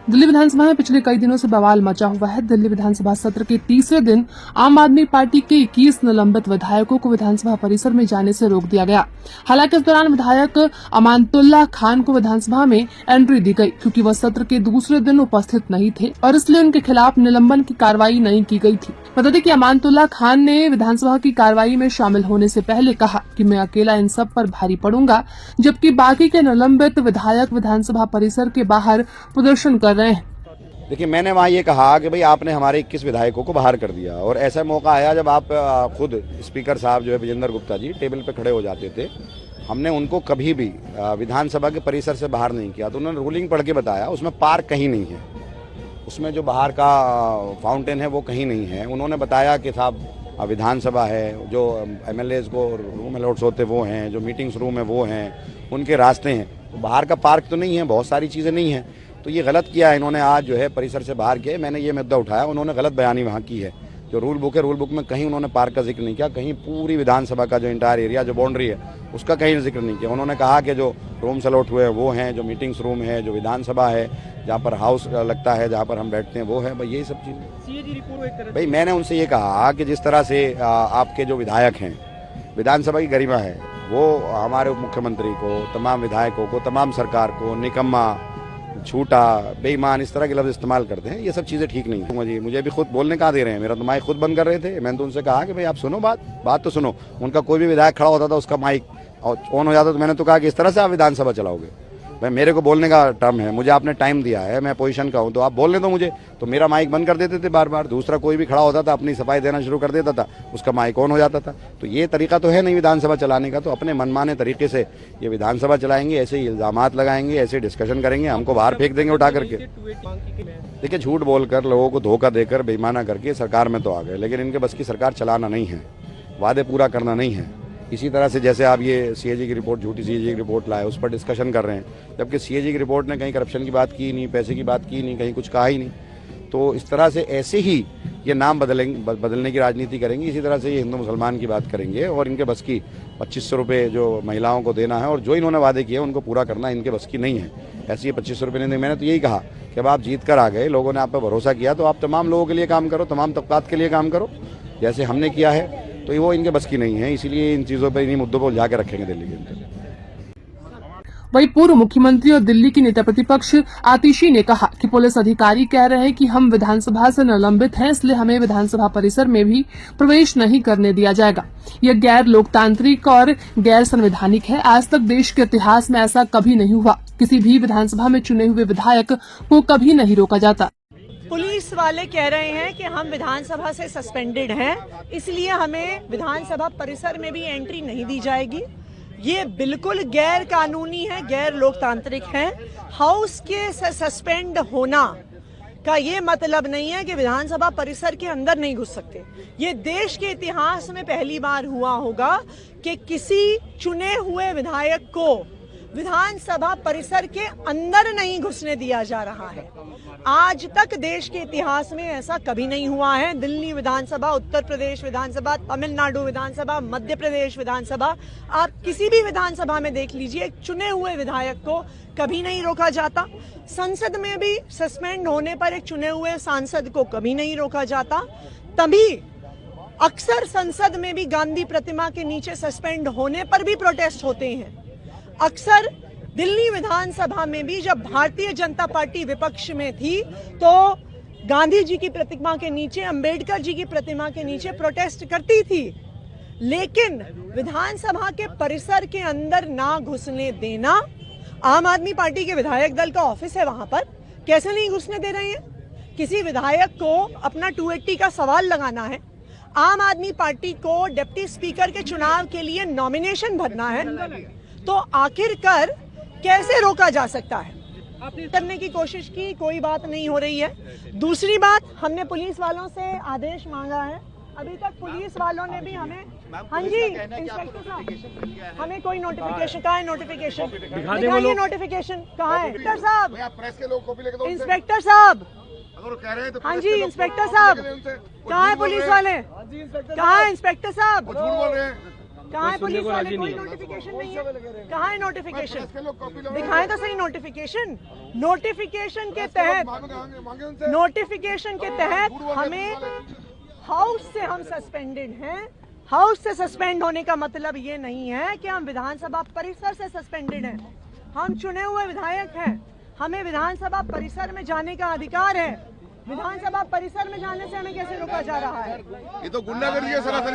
दिल्ली विधानसभा में पिछले कई दिनों से बवाल मचा हुआ है। दिल्ली विधानसभा सत्र के तीसरे दिन आम आदमी पार्टी के 21 निलंबित विधायकों को विधानसभा परिसर में जाने से रोक दिया गया। हालांकि इस दौरान विधायक अमानतुल्लाह खान को विधानसभा में एंट्री दी गई, क्योंकि वह सत्र के दूसरे दिन उपस्थित नहीं थे और इसलिए उनके खिलाफ निलंबन की कार्रवाई नहीं की गई थी। बता दें कि अमानतुल्लाह खान ने विधानसभा की कार्रवाई में शामिल होने से पहले कहा कि मैं अकेला इन सब पर भारी पड़ूंगा, जबकि बाकी के निलंबित विधायक विधानसभा परिसर के बाहर प्रदर्शन कर रहे हैं। देखिए, मैंने वहाँ ये कहा कि भाई आपने हमारे 21 विधायकों को बाहर कर दिया और ऐसा मौका आया जब आप खुद स्पीकर साहब जो है विजेंद्र गुप्ता जी टेबल पे खड़े हो जाते थे। हमने उनको कभी भी विधानसभा के परिसर से बाहर नहीं किया, तो उन्होंने रूलिंग पढ़ के बताया उसमें पार्क कहीं नहीं है, उसमें जो बाहर का फाउंटेन है वो कहीं नहीं है। उन्होंने बताया कि साहब विधानसभा है, जो MLAs को रूम अलॉट्स होते वो हैं, जो मीटिंग्स रूम है वो हैं, उनके रास्ते हैं, तो बाहर का पार्क तो नहीं है, बहुत सारी चीज़ें नहीं हैं। तो ये गलत किया है इन्होंने, आज जो है परिसर से बाहर किया। मैंने ये मुद्दा उठाया, उन्होंने गलत बयानी वहाँ की है। जो रूल बुक है, रूल बुक में कहीं उन्होंने पार्क का जिक्र नहीं किया, कहीं पूरी विधानसभा का जो इंटायर एरिया जो बाउंड्री है उसका कहीं जिक्र नहीं किया। उन्होंने कहा कि जो रूम्स अलॉट हुए हैं वो हैं, जो मीटिंग्स रूम है, जो विधानसभा है, जहाँ पर हाउस लगता है, जहाँ पर हम बैठते हैं वो है, भाई यही सब चीज़ें। भाई मैंने उनसे ये कहा कि जिस तरह से आपके जो विधायक हैं, विधानसभा की गरिमा है, वो हमारे उप मुख्यमंत्री को, तमाम विधायकों को, तमाम सरकार को निकम्मा, झूठा, बेईमान इस तरह के लफ्ज़ इस्तेमाल करते हैं। ये सब चीज़ें ठीक नहीं है। मुझे भी खुद बोलने कहाँ दे रहे हैं, मेरा तो माइक खुद बंद कर रहे थे। मैंने तो उनसे कहा कि भाई आप सुनो बात तो सुनो। उनका कोई भी विधायक खड़ा होता था उसका माइक ऑन हो जाता, तो मैंने तो कहा कि इस तरह से आप विधानसभा चलाओगे? भाई मेरे को बोलने का टर्म है, मुझे आपने टाइम दिया है, मैं पोजीशन का हूँ, तो आप बोलने दो मुझे। तो मेरा माइक बंद कर देते थे बार बार। दूसरा कोई भी खड़ा होता था, अपनी सफाई देना शुरू कर देता था, उसका माइक ऑन हो जाता था। तो ये तरीका तो है नहीं विधानसभा चलाने का। तो अपने मनमाने तरीके से ये विधानसभा चलाएंगे, ऐसे ही इल्जामात लगाएंगे, ऐसे डिस्कशन करेंगे, हमको बाहर फेंक देंगे उठा करके। देखिए, झूठ बोलकर, लोगों को धोखा देकर, बेईमाना करके सरकार में तो आ गए, लेकिन इनके बस की सरकार चलाना नहीं है, वादे पूरा करना नहीं है। इसी तरह से जैसे आप ये CAG की रिपोर्ट, झूठी CAG की रिपोर्ट लाए, उस पर डिस्कशन कर रहे हैं, जबकि CAG की रिपोर्ट ने कहीं करप्शन की बात की नहीं, पैसे की बात की नहीं, कहीं कुछ कहा ही नहीं। तो इस तरह से ऐसे ही ये नाम बदलने की राजनीति करेंगे। इसी तरह से ये हिंदू मुसलमान की बात करेंगे और इनके बस की 2500 रुपये जो महिलाओं को देना है और जो इन्होंने वादे किए उनको पूरा करना इनके बस की नहीं है। ऐसे ये 2500 रुपये नहीं देंगे। मैंने तो यही कहा कि अब आप जीत कर आ गए, लोगों ने आप पर भरोसा किया, तो आप तमाम लोगों के लिए काम करो, तमाम तबकात के लिए काम करो, जैसे हमने किया है। तो वो इनके बस की नहीं है, इसीलिए इन चीज़ों पर, इन्हीं मुद्दों पर उलझा के रखेंगे दिल्ली के अंदर। वहीं पूर्व मुख्यमंत्री और दिल्ली की नेता प्रतिपक्ष आतिशी ने कहा कि पुलिस अधिकारी कह रहे हैं कि हम विधानसभा से निलंबित हैं, इसलिए हमें विधानसभा परिसर में भी प्रवेश नहीं करने दिया जाएगा। यह गैर लोकतांत्रिक और गैर संवैधानिक है। आज तक देश के इतिहास में ऐसा कभी नहीं हुआ। किसी भी विधानसभा में चुने हुए विधायक को कभी नहीं रोका जाता। पुलिस वाले कह रहे हैं कि हम विधानसभा से सस्पेंडेड हैं, इसलिए हमें विधानसभा परिसर में भी एंट्री नहीं दी जाएगी। ये बिल्कुल गैर कानूनी है, गैर लोकतांत्रिक है। हाउस के सस्पेंड होना का ये मतलब नहीं है कि विधानसभा परिसर के अंदर नहीं घुस सकते। ये देश के इतिहास में पहली बार हुआ होगा कि किसी चुने हुए विधायक को विधानसभा परिसर के अंदर नहीं घुसने दिया जा रहा है। आज तक देश के इतिहास में ऐसा कभी नहीं हुआ है। दिल्ली विधानसभा, उत्तर प्रदेश विधानसभा, तमिलनाडु विधानसभा, मध्य प्रदेश विधानसभा, आप किसी भी विधानसभा में देख लीजिए, एक चुने हुए विधायक को कभी नहीं रोका जाता। संसद में भी सस्पेंड होने पर एक चुने हुए सांसद को कभी नहीं रोका जाता। तभी अक्सर संसद में भी गांधी प्रतिमा के नीचे सस्पेंड होने पर भी प्रोटेस्ट होते हैं। अक्सर दिल्ली विधानसभा में भी जब भारतीय जनता पार्टी विपक्ष में थी तो गांधी जी की प्रतिमा के नीचे, अंबेडकर जी की प्रतिमा के नीचे प्रोटेस्ट करती थी, लेकिन विधानसभा के परिसर के अंदर ना घुसने देना। आम आदमी पार्टी के विधायक दल का ऑफिस है, वहां पर कैसे नहीं घुसने दे रहे हैं? किसी विधायक को अपना 280 का सवाल लगाना है, आम आदमी पार्टी को डिप्टी स्पीकर के चुनाव के लिए नॉमिनेशन भरना है, तो आखिरकार कैसे रोका जा सकता है? करने की कोशिश की, कोई बात नहीं हो रही है। दूसरी बात, हमने पुलिस वालों से आदेश मांगा है, अभी तक पुलिस वालों ने भी हमें, हाँ जी इंस्पेक्टर साहब, हमें कोई नोटिफिकेशन, कहाँ है नोटिफिकेशन? दिखाइए नोटिफिकेशन कहाँ है? इंस्पेक्टर साहब, इंस्पेक्टर साहब, हाँ जी इंस्पेक्टर साहब, कहाँ है पुलिस वाले? कहाँ है इंस्पेक्टर साहब? कहाँ है पुलिस वाले? कोई नोटिफिकेशन नहीं है। कहाँ है नोटिफिकेशन? दिखाएं तो सही नोटिफिकेशन। नोटिफिकेशन के तहत हमें हाउस से हम सस्पेंडेड हैं। हाउस से सस्पेंड होने का मतलब ये नहीं है कि हम विधानसभा परिसर से सस्पेंडेड हैं। हम चुने हुए विधायक हैं, हमें विधानसभा परिसर में जाने का अधिकार है। विधानसभा परिसर में जाने से हमें कैसे रोका जा रहा है? ये तो गुंडागर्दी है सरासर।